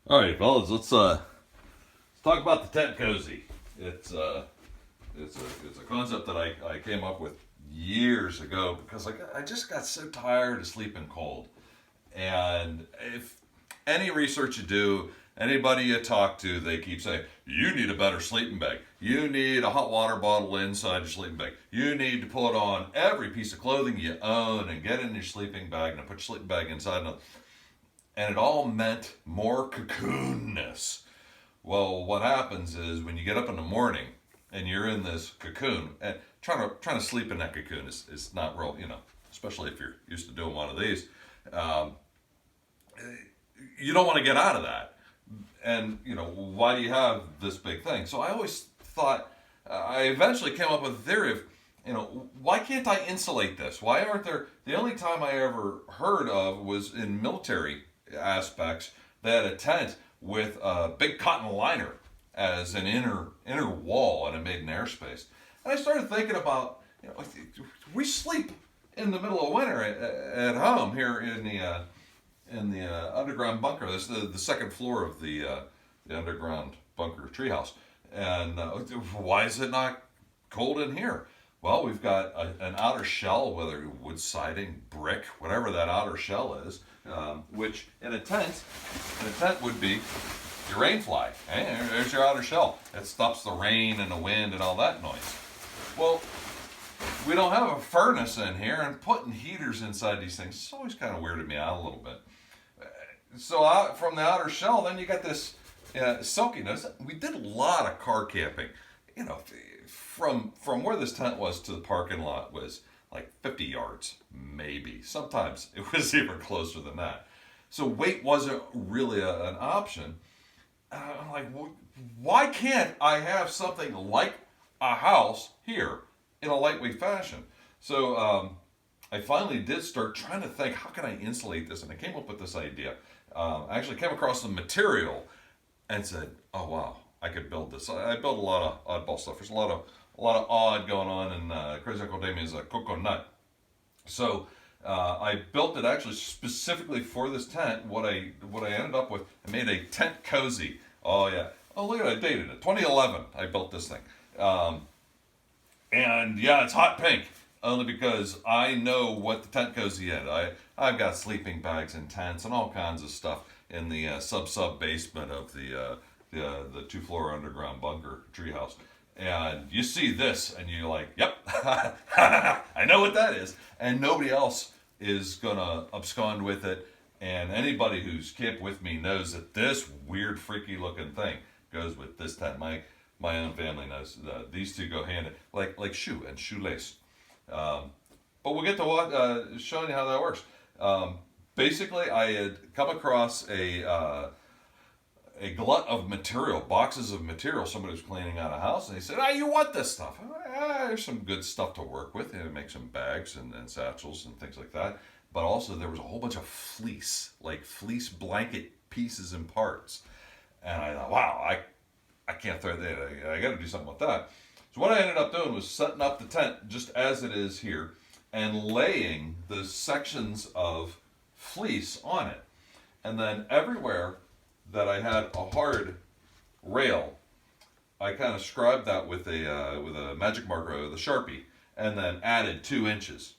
All right, fellas, let's talk about the tent cozy. It's a concept that I came up with years ago because I just got so tired of sleeping cold. And if any research you do, anybody you talk to, they keep saying, you need a better sleeping bag. You need a hot water bottle inside your sleeping bag. You need to put on every piece of clothing you own and get in your sleeping bag and put your sleeping bag inside. And it all meant more cocoonness. Well, what happens is when you get up in the morning and you're in this cocoon, and trying to sleep in that cocoon is not real, especially if you're used to doing one of these. Um, you don't want to get out of that. And, why do you have this big thing? So I always thought, I eventually came up with a theory of, why can't I insulate this? Why aren't there, the only time I ever heard of was in military aspects. They had a tent with a big cotton liner as an inner wall, and it made an airspace. And I started thinking about, we sleep in the middle of winter at home here in the underground bunker. This is the second floor of the underground bunker treehouse. And why is it not cold in here? Well, we've got an outer shell, whether wood siding, brick, whatever that outer shell is, which in a tent would be your rain fly. Hey, there's your outer shell. It stops the rain and the wind and all that noise. Well, we don't have a furnace in here, and putting heaters inside these things is always kind of weirded me out a little bit. So from the outer shell, then you got this silkiness. We did a lot of car camping. From where this tent was to the parking lot was like 50 yards, maybe. Sometimes it was even closer than that. So weight wasn't really an option. I'm like, why can't I have something like a house here in a lightweight fashion? So I finally did start trying to think, how can I insulate this? And I came up with this idea. I actually came across the material and said, oh wow, I could build this. I built a lot of oddball stuff. There's a lot of odd going on in Crazy Uncle Damien's coconut. So I built it actually specifically for this tent. What I ended up with, I made a tent cozy. Oh yeah. Oh look at it, I dated it. 2011. I built this thing. And yeah, it's hot pink. Only because I know what the tent cozy is. I've got sleeping bags and tents and all kinds of stuff in the sub basement of the 2-floor underground bunker treehouse. And you see this and you're like, yep, I know what that is. And nobody else is going to abscond with it. And anybody who's camped with me knows that this weird, freaky looking thing goes with this tent. My own family knows that these two go hand in like shoe and shoelace. But we'll get to showing you how that works. Basically, I had come across a glut of material, boxes of material. Somebody was cleaning out a house, and they said, you want this stuff? There's some good stuff to work with. Make some bags and satchels and things like that. But also, there was a whole bunch of fleece, like fleece blanket pieces and parts. And I thought, wow, I can't throw that. I got to do something with that. So what I ended up doing was setting up the tent just as it is here and laying the sections of fleece on it. And then everywhere that I had a hard rail, I kind of scribed that with a magic marker, with a Sharpie, and then added 2 inches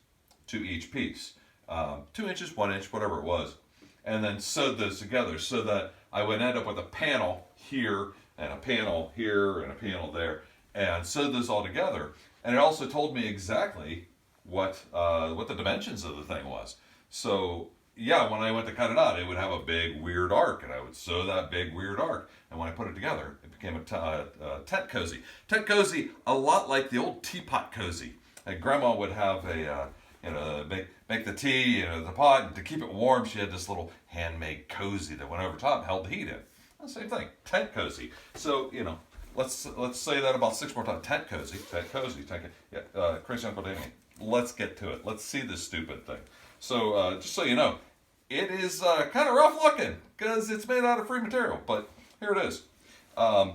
to each piece. 2 inches, 1 inch, whatever it was. And then sewed those together so that I would end up with a panel here and a panel here and a panel there, and sewed those all together. And it also told me exactly what the dimensions of the thing was. So yeah, when I went to cut it out, it would have a big weird arc, and I would sew that big weird arc. And when I put it together, it became a tent cozy. Tent cozy, a lot like the old teapot cozy. And Grandma would have make the tea, the pot, and to keep it warm, she had this little handmade cozy that went over top, held the heat in. Well, same thing, tent cozy. So let's say that about 6 more times. Tent cozy, tent cozy, tent cozy. Yeah, Crazy Uncle Damien. Let's get to it. Let's see this stupid thing. So just so you know, it is kind of rough looking because it's made out of free material, but here it is. I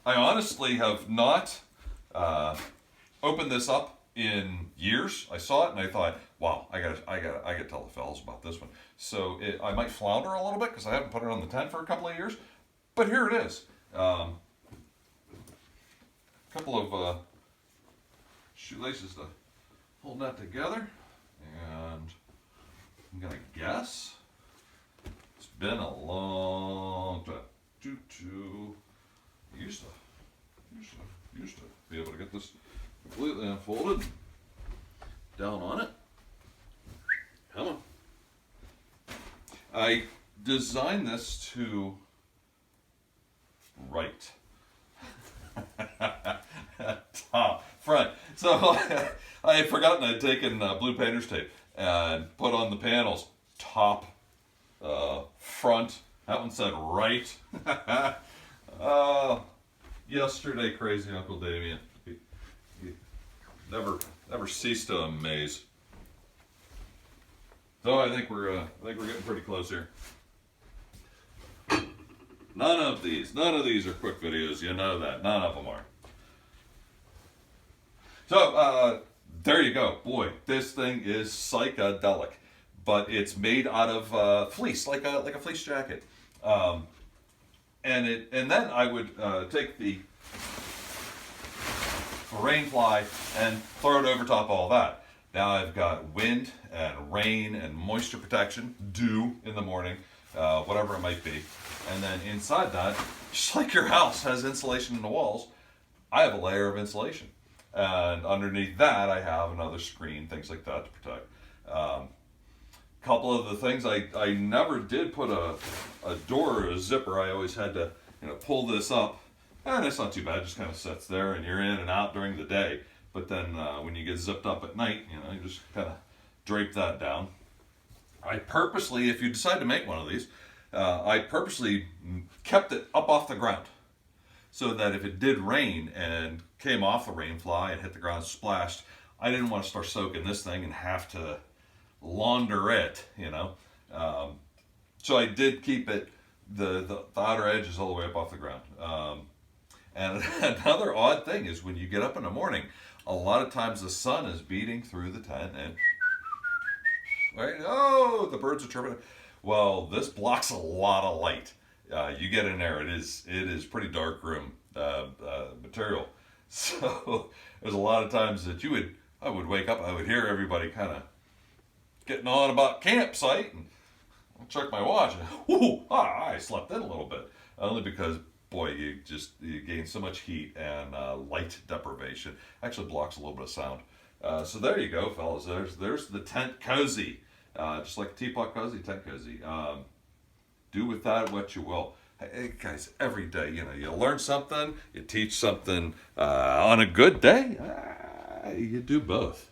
honestly have not opened this up in years. I saw it and I thought, wow, I gotta tell the fellas about this one. So I might flounder a little bit because I haven't put it on the tent for a couple of years. But here it is. A couple of shoelaces to hold that together. And I'm going to guess it's been a long time. Used to be able to get this completely unfolded. Down on it. Come on. I designed this to write. Top, front. So I had forgotten I'd taken blue painter's tape and put on the panels top, front. That one said right. Yesterday, crazy Uncle Damien. He never ceased to amaze. So I think we're getting pretty close here. None of these are quick videos. You know that. None of them are. So there you go. Boy, this thing is psychedelic, but it's made out of fleece, like a fleece jacket. And then I would take the rain fly and throw it over top of all that. Now I've got wind and rain and moisture protection, dew in the morning, whatever it might be. And then inside that, just like your house has insulation in the walls, I have a layer of insulation. And underneath that, I have another screen, things like that to protect. Couple of the things, I never did put a door or a zipper. I always had to pull this up. And it's not too bad, it just kind of sits there and you're in and out during the day. But then when you get zipped up at night, you just kind of drape that down. I purposely, if you decide to make one of these, I purposely kept it up off the ground. So that if it did rain and came off the rain fly and hit the ground splashed, I didn't want to start soaking this thing and have to launder it, So I did keep it, the outer edge is all the way up off the ground. And another odd thing is when you get up in the morning, a lot of times the sun is beating through the tent and right? Oh, the birds are chirping. Well, this blocks a lot of light. You get in there, it is pretty dark room material. So there's a lot of times that I would wake up, I would hear everybody kind of getting on about campsite, and I'll check my watch. And, I slept in a little bit, only because boy, you gain so much heat and light deprivation. Actually blocks a little bit of sound. So there you go, fellas. There's the tent cozy, just like a teapot cozy, tent cozy. Do with that what you will. Hey guys, every day, you learn something, you teach something. On a good day, you do both.